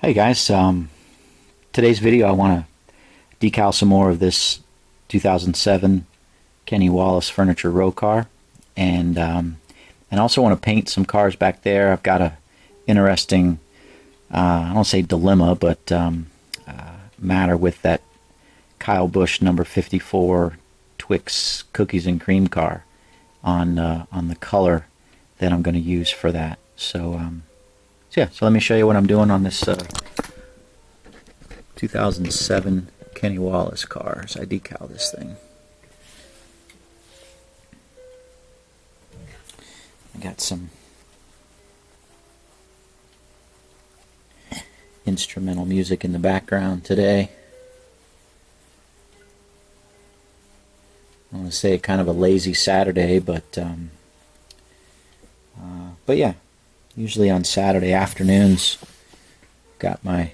Hey guys, today's video I want to decal some more of this 2007 Kenny Wallace furniture row car, and also want to paint some cars back there. I've got a interesting, I don't say dilemma, but matter with that Kyle Busch number 54 Twix cookies and cream car on the color that I'm going to use for that. So let me show you what I'm doing on this 2007 Kenny Wallace car as I decal this thing. I got some instrumental music in the background today. I want to say kind of a lazy Saturday, but yeah. Usually on Saturday afternoons, got my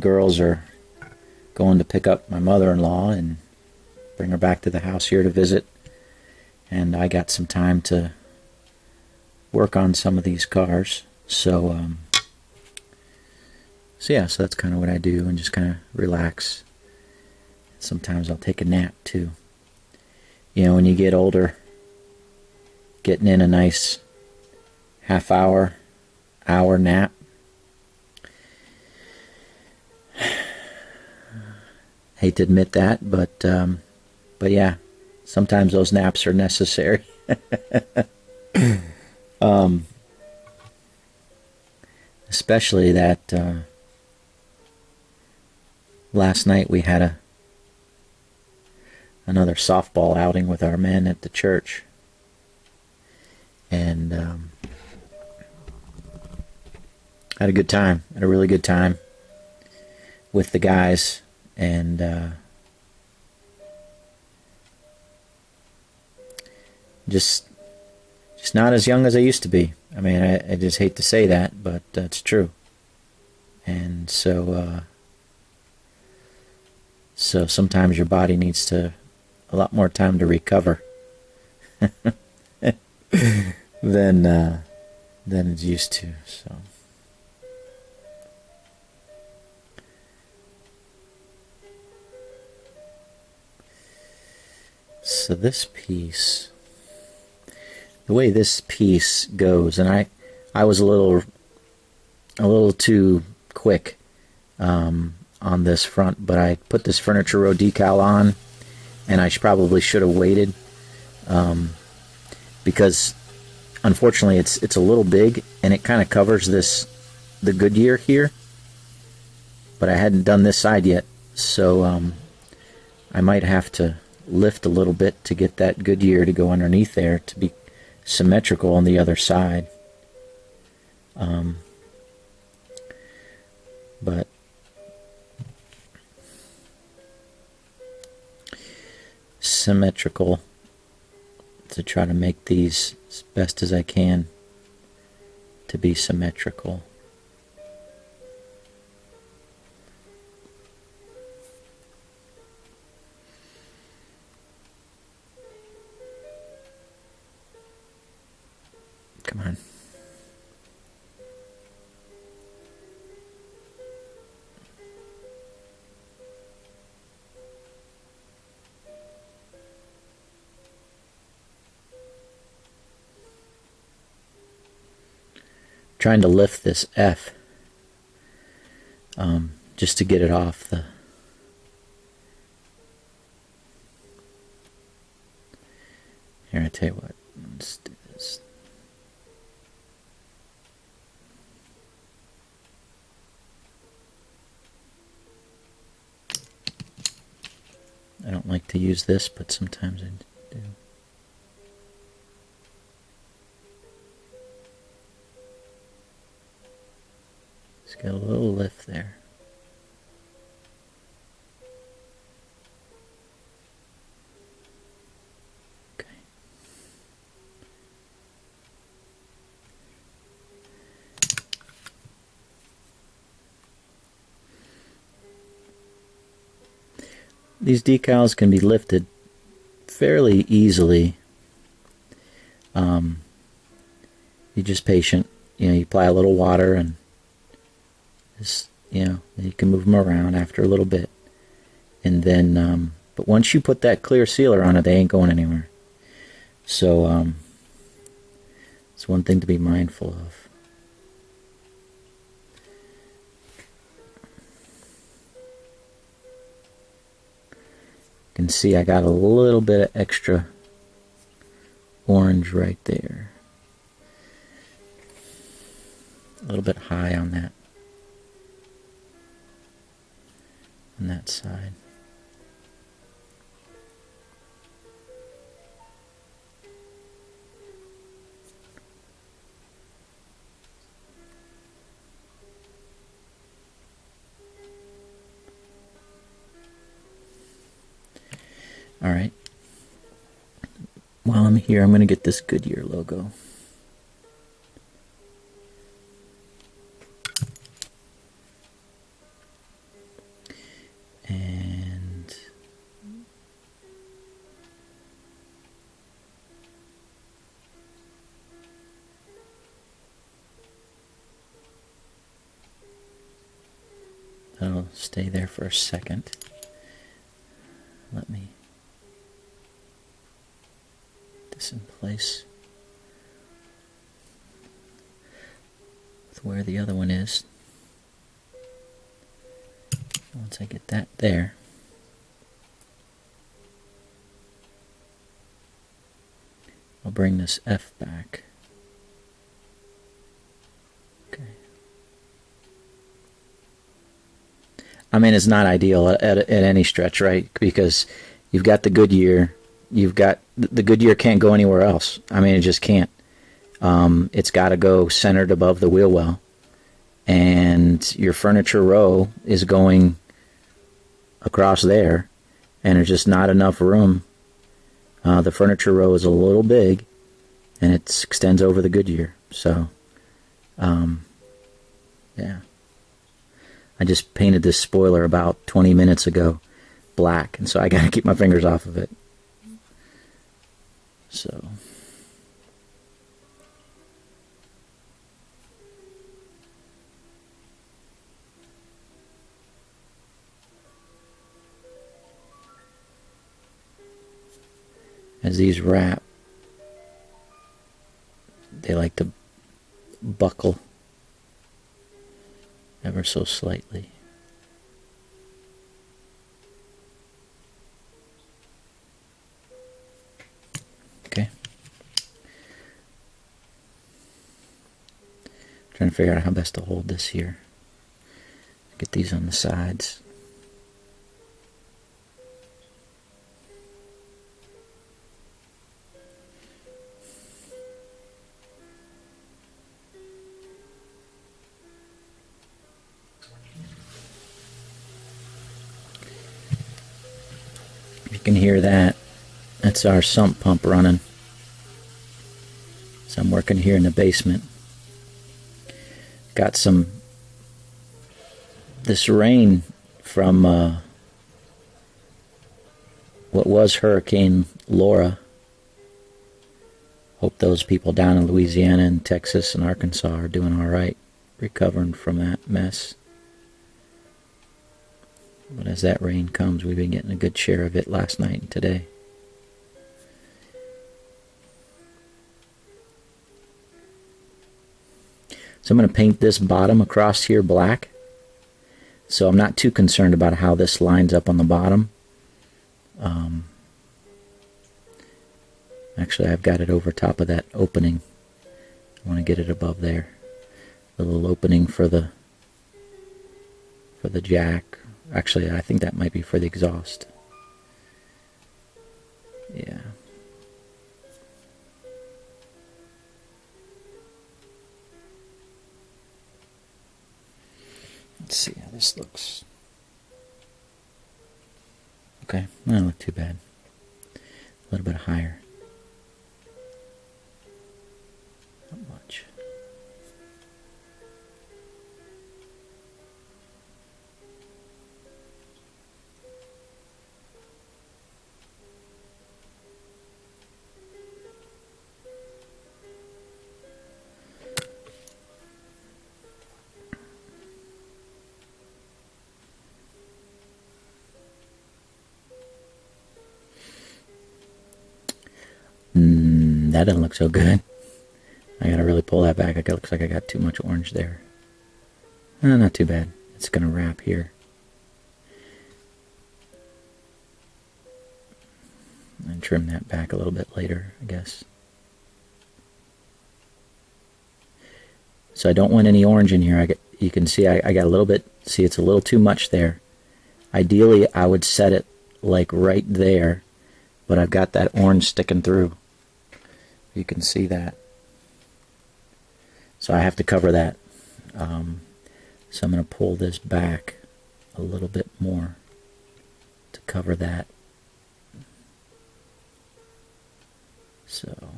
girls are going to pick up my mother-in-law and bring her back to the house here to visit, and I got some time to work on some of these cars. So that's kind of what I do, and just kind of relax. Sometimes I'll take a nap too. You know, when you get older, getting in a nice half-hour nap. Hate to admit that, but yeah, sometimes those naps are necessary. Especially that last night we had another softball outing with our men at the church, and had a good time. Had a really good time with the guys, and just not as young as I used to be. I mean, I just hate to say that, but it's true. And so sometimes your body needs a lot more time to recover than it's used to. So this piece, the way this piece goes, and I was a little too quick on this front, but I put this furniture row decal on, and I probably should have waited, because unfortunately it's a little big, and it kind of covers the Goodyear here, but I hadn't done this side yet, so I might have to lift a little bit to get that Goodyear to go underneath there to be symmetrical on the other side. But symmetrical, to try to make these as best as I can to be symmetrical. Come on. Trying to lift this F just to get it off the here. I tell you what, let's do this. I don't like to use this, but sometimes I do. It's got a little lift there. Okay. These decals can be lifted fairly easily. You're just patient. You know, you apply a little water and Just, you know, you can move them around after a little bit. And then, but once you put that clear sealer on it, they ain't going anywhere. So, it's one thing to be mindful of. You can see I got a little bit of extra orange right there. A little bit high on that side. All right. While I'm here, I'm going to get this Goodyear logo. And I'll stay there for a second. Let me put this in place with where the other one is. Once I get that there, I'll bring this F back. Okay. I mean, it's not ideal at any stretch, right? Because you've got the Goodyear, the Goodyear can't go anywhere else. I mean, it just can't. It's got to go centered above the wheel well. And your furniture row is going across there, and there's just not enough room. The furniture row is a little big, and it extends over the Goodyear. So, yeah. I just painted this spoiler about 20 minutes ago black, and so I got to keep my fingers off of it. So... as these wrap, they like to buckle ever so slightly. Okay. Trying to figure out how best to hold this here. Get these on the sides. You can hear that. That's our sump pump running. So I'm working here in the basement. Got this rain from what was Hurricane Laura. Hope those people down in Louisiana and Texas and Arkansas are doing all right, recovering from that mess. But as that rain comes, we've been getting a good share of it last night and today. So I'm going to paint this bottom across here black. So I'm not too concerned about how this lines up on the bottom. Actually, I've got it over top of that opening. I want to get it above there. A little opening for the jack. Actually, I think that might be for the exhaust. Yeah. Let's see how this looks. Okay, not look too bad. A little bit higher. Not much. That doesn't look so good. I gotta really pull that back. It looks like I got too much orange there. Not too bad. It's gonna wrap here. And trim that back a little bit later, I guess. So I don't want any orange in here. You can see I got a little bit. See, it's a little too much there. Ideally, I would set it like right there, but I've got that orange sticking through. You can see that. So I have to cover that. So I'm going to pull this back a little bit more to cover that. So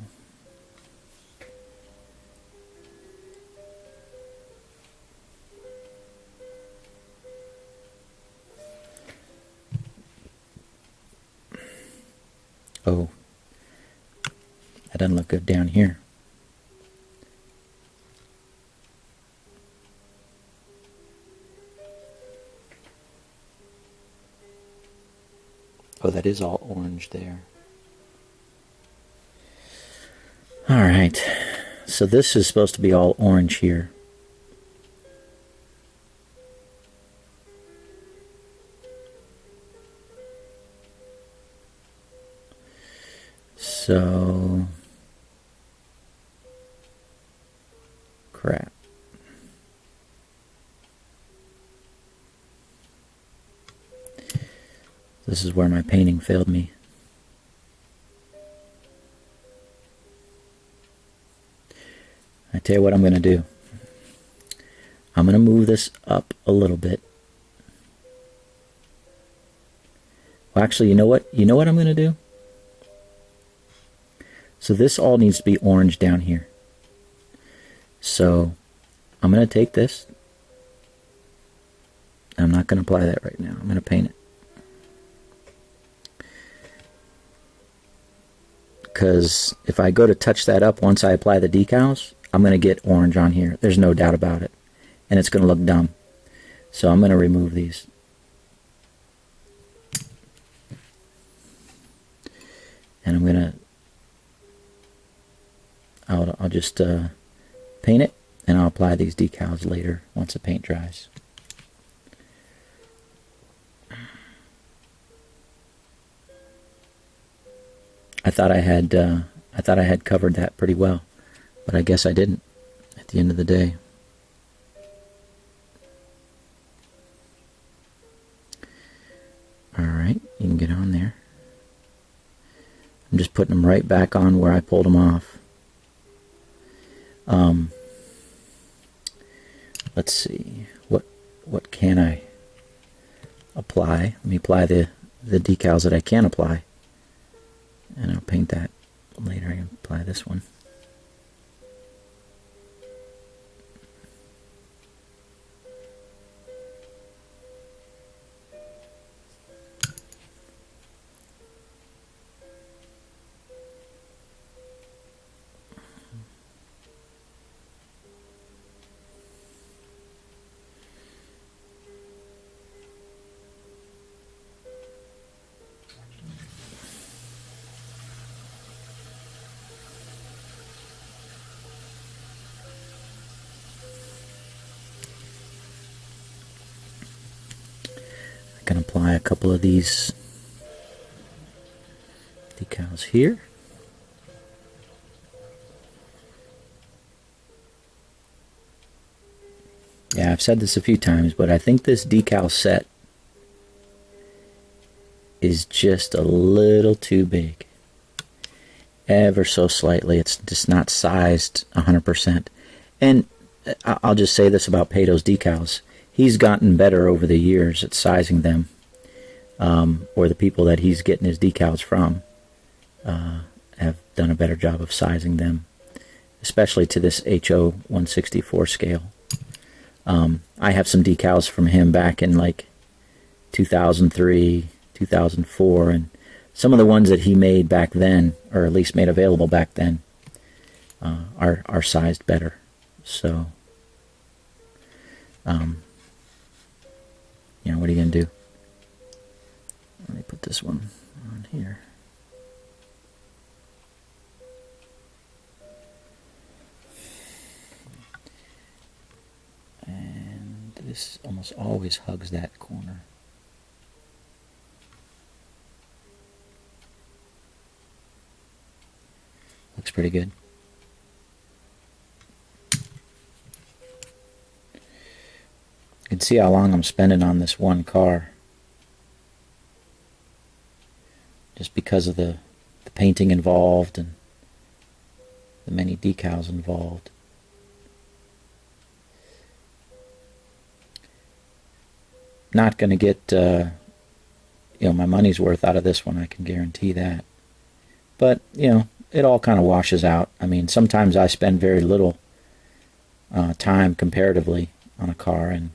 oh, that doesn't look good down here. Oh, that is all orange there. Alright, so this is supposed to be all orange here. So, crap. This is where my painting failed me. I tell you what I'm going to do. I'm going to move this up a little bit. Well, actually, you know what? You know what I'm going to do? So this all needs to be orange down here. So I'm going to take this. I'm not going to apply that right now. I'm going to paint it. Because if I go to touch that up once I apply the decals, I'm going to get orange on here. There's no doubt about it. And it's going to look dumb. So I'm going to remove these. And I'm going to... I'll just paint it, and I'll apply these decals later once the paint dries. I thought I had covered that pretty well, but I guess I didn't at the end of the day. All right, you can get on there. I'm just putting them right back on where I pulled them off. Let's see, what can I apply? Let me apply the decals that I can apply, and I'll paint that later. I can apply this one. I can apply a couple of these decals here. Yeah, I've said this a few times, but I think this decal set is just a little too big. Ever so slightly. It's just not sized 100%. And I'll just say this about Pato's decals. He's gotten better over the years at sizing them, or the people that he's getting his decals from have done a better job of sizing them, especially to this HO 164 scale. I have some decals from him back in like 2003, 2004, and some of the ones that he made back then, or at least made available back then, are sized better. So, you know, what are you going to do? Let me put this one on here. this almost always hugs that corner. Looks pretty good. You can see how long I'm spending on this one car. Just because of the painting involved and the many decals involved. Not going to get my money's worth out of this one, I can guarantee that. But it all kind of washes out. I mean, sometimes I spend very little time comparatively on a car, and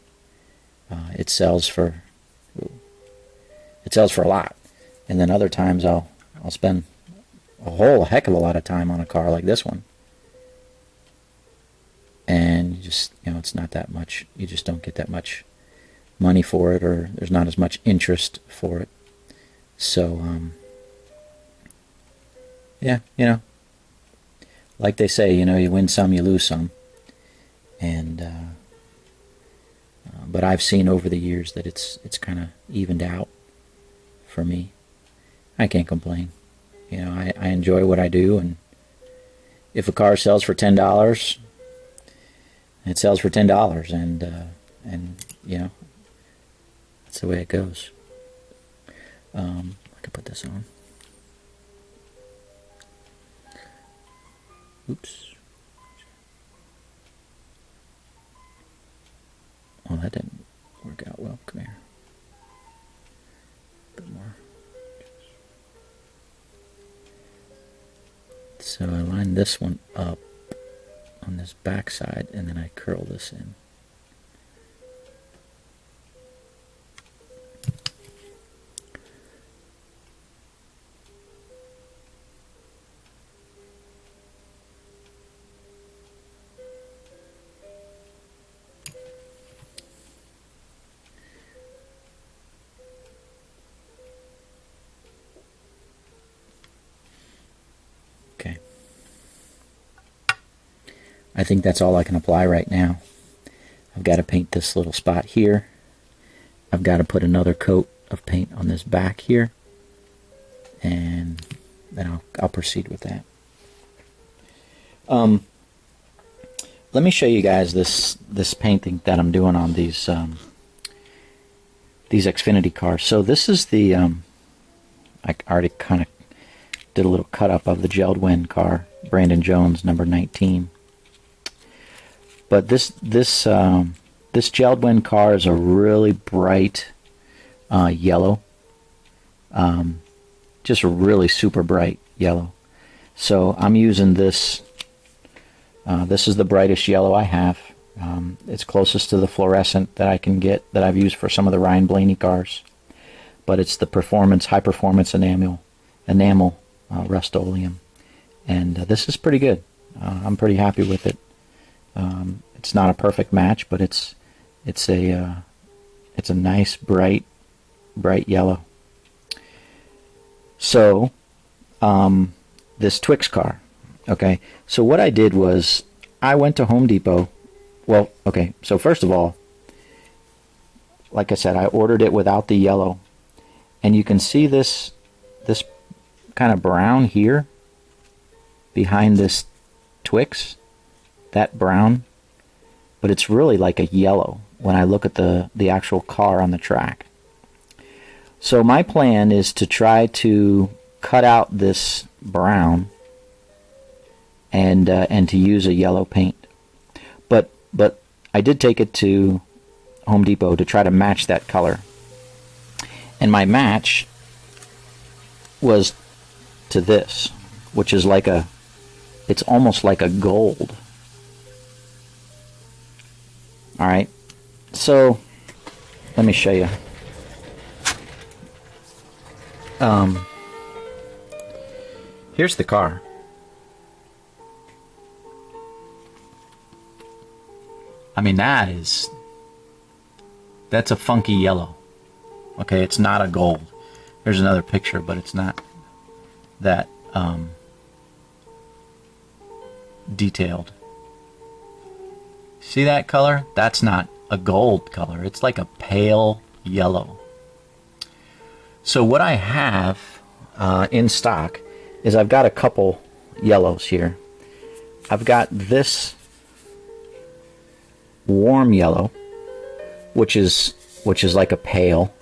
it sells for a lot. And then other times I'll spend a whole heck of a lot of time on a car like this one, and you just it's not that much. You just don't get that much money for it, or there's not as much interest for it. So yeah, like they say, you win some, you lose some. And but I've seen over the years that it's kind of evened out for me. I can't complain. I enjoy what I do, and if a car sells for $10, it sells for $10, and that's the way it goes. I could put this on. Oops. Well, that didn't work out well. Come here. A bit more. So I line this one up on this back side, and then I curl this in. I think that's all I can apply right now. I've got to paint this little spot here. I've got to put another coat of paint on this back here, and then I'll proceed with that. Let me show you guys this painting that I'm doing on these Xfinity cars. So this is the I already kind of did a little cut up of the Gelled car, Brandon Jones, number 19. But this Gelled car is a really bright yellow, just a really super bright yellow. So I'm using this. This is the brightest yellow I have. It's closest to the fluorescent that I can get, that I've used for some of the Ryan Blaney cars. But it's the high performance enamel rust Oleum, and this is pretty good. I'm pretty happy with it. It's not a perfect match, but it's a nice bright yellow. So this Twix car, okay. So what I did was I went to Home Depot. Well, okay. So first of all, like I said, I ordered it without the yellow, and you can see this kind of brown here behind this Twix. That brown, but it's really like a yellow when I look at the actual car on the track. So my plan is to try to cut out this brown and to use a yellow paint. But I did take it to Home Depot to try to match that color, and my match was to this, which is it's almost like a gold. Alright, so let me show you. Here's the car. I mean, that's a funky yellow. Okay, it's not a gold. There's another picture, but it's not that detailed. See that color? That's not a gold color. It's like a pale yellow. So what I have in stock is I've got a couple yellows here. I've got this warm yellow, which is like a pale.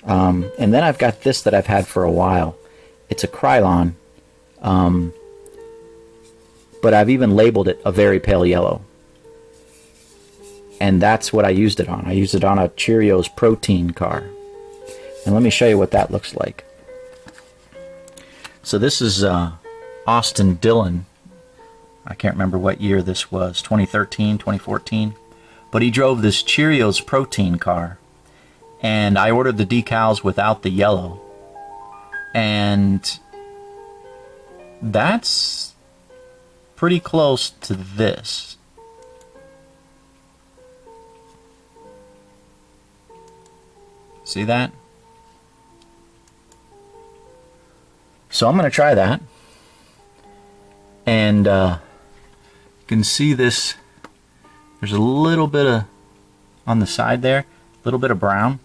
And then I've got this that I've had for a while. It's a Krylon, but I've even labeled it a very pale yellow. And that's what I used it on. I used it on a Cheerios protein car. And let me show you what that looks like. So this is Austin Dillon. I can't remember what year this was, 2013, 2014. But he drove this Cheerios protein car. And I ordered the decals without the yellow. And that's pretty close to this. See that? So I'm going to try that. And you can see this. There's a little bit of, on the side there, a little bit of brown.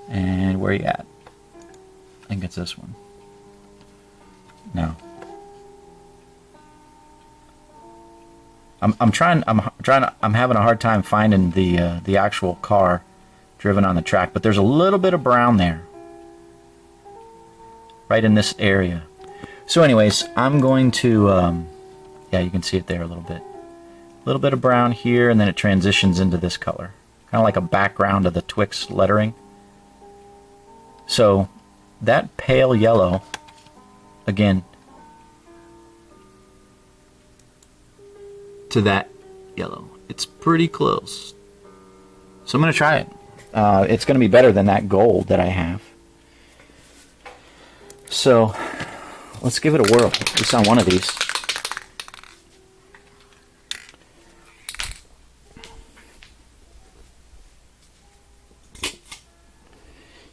And where are you at? I think it's this one. No. I'm having a hard time finding the actual car driven on the track, but there's a little bit of brown there. Right in this area. So anyways, I'm going to, yeah, you can see it there a little bit. A little bit of brown here, and then it transitions into this color. Kind of like a background of the Twix lettering. So, that pale yellow, again, to that yellow. It's pretty close. So I'm going to try it. It's going to be better than that gold that I have. So, let's give it a whirl, at least on one of these.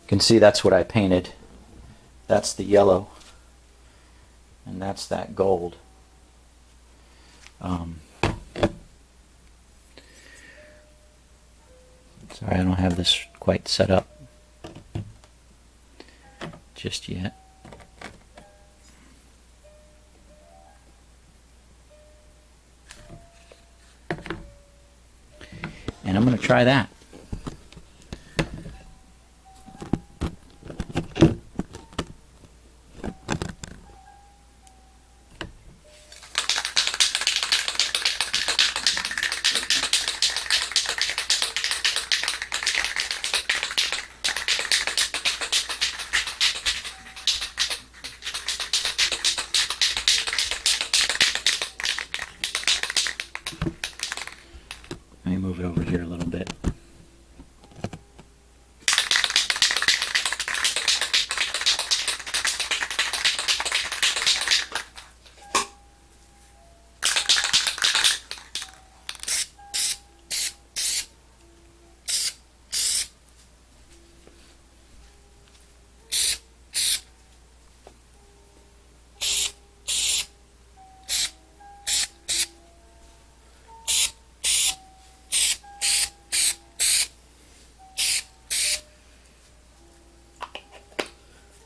You can see that's what I painted. That's the yellow. And that's that gold. Sorry, I don't have this quite set up just yet. And I'm going to try that. Let me move it over here a little bit.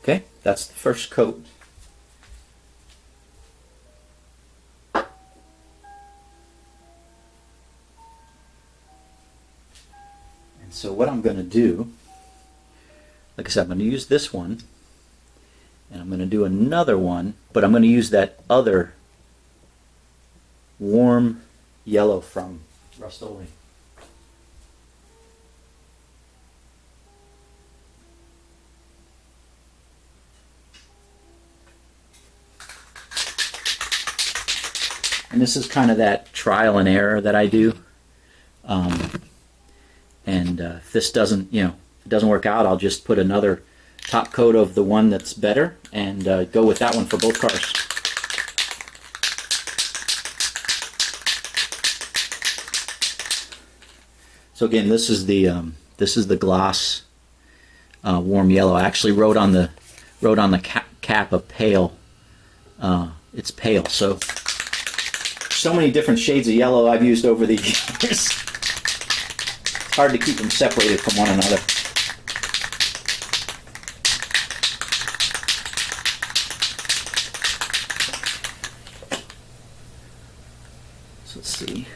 Okay, that's the first coat. And so what I'm going to do, like I said, I'm going to use this one, and I'm going to do another one, but I'm going to use that other warm yellow from Rust-Oleum. And this is kind of that trial and error that I do. If this doesn't, if it doesn't work out, I'll just put another top coat of the one that's better and go with that one for both cars. So again, this is the gloss warm yellow. I actually wrote on the cap a pale. It's pale, so so many different shades of yellow I've used over the years. It's hard to keep them separated from one another. So let's see.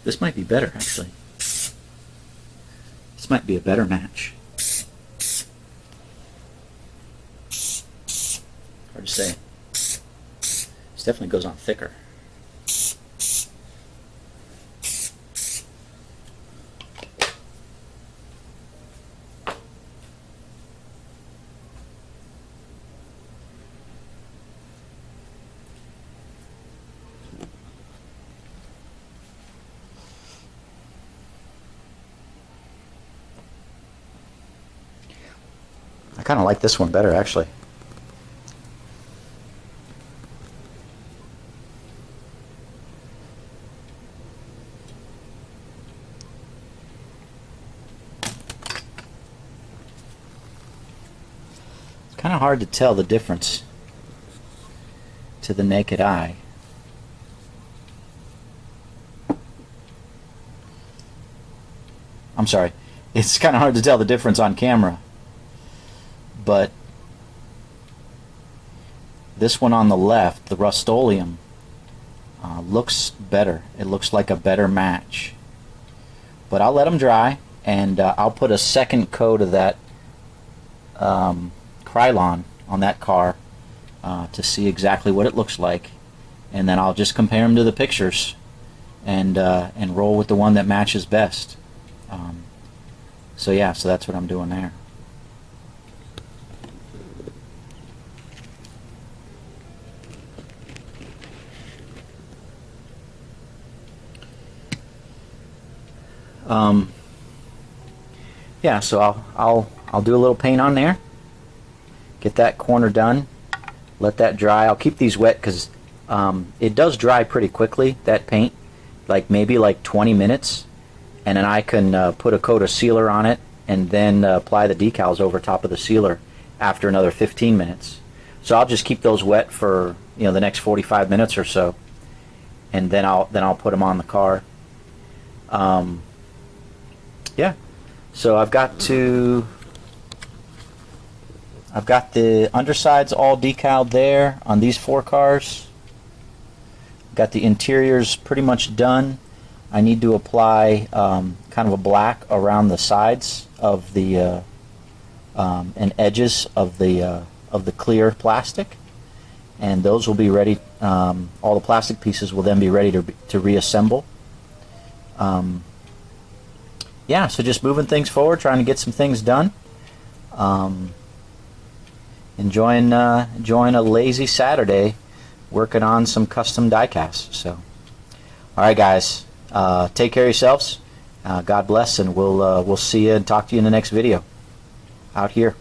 This might be better, actually. This might be a better match. Hard to say. This definitely goes on thicker. I kind of like this one better, actually. It's kind of hard to tell the difference to the naked eye. I'm sorry. It's kind of hard to tell the difference on camera. But this one on the left, the Rust-Oleum, looks better. It looks like a better match. But I'll let them dry, and I'll put a second coat of that Krylon on that car to see exactly what it looks like, and then I'll just compare them to the pictures and roll with the one that matches best. So yeah, so that's what I'm doing there. Yeah, so I'll do a little paint on there, get that corner done, let that dry. I'll keep these wet because it does dry pretty quickly, that paint, maybe 20 minutes, and then I can put a coat of sealer on it and then apply the decals over top of the sealer after another 15 minutes. So I'll just keep those wet for the next 45 minutes or so, and then I'll put them on the car. Yeah, so I've got the undersides all decaled there on these 4 cars. Got the interiors pretty much done. I need to apply kind of a black around the sides of the and edges of the clear plastic, and those will be ready. All the plastic pieces will then be ready to reassemble. Yeah, so just moving things forward, trying to get some things done. Enjoying a lazy Saturday, working on some custom die casts. So, all right, guys, take care of yourselves. God bless, and we'll see you and talk to you in the next video. Out here.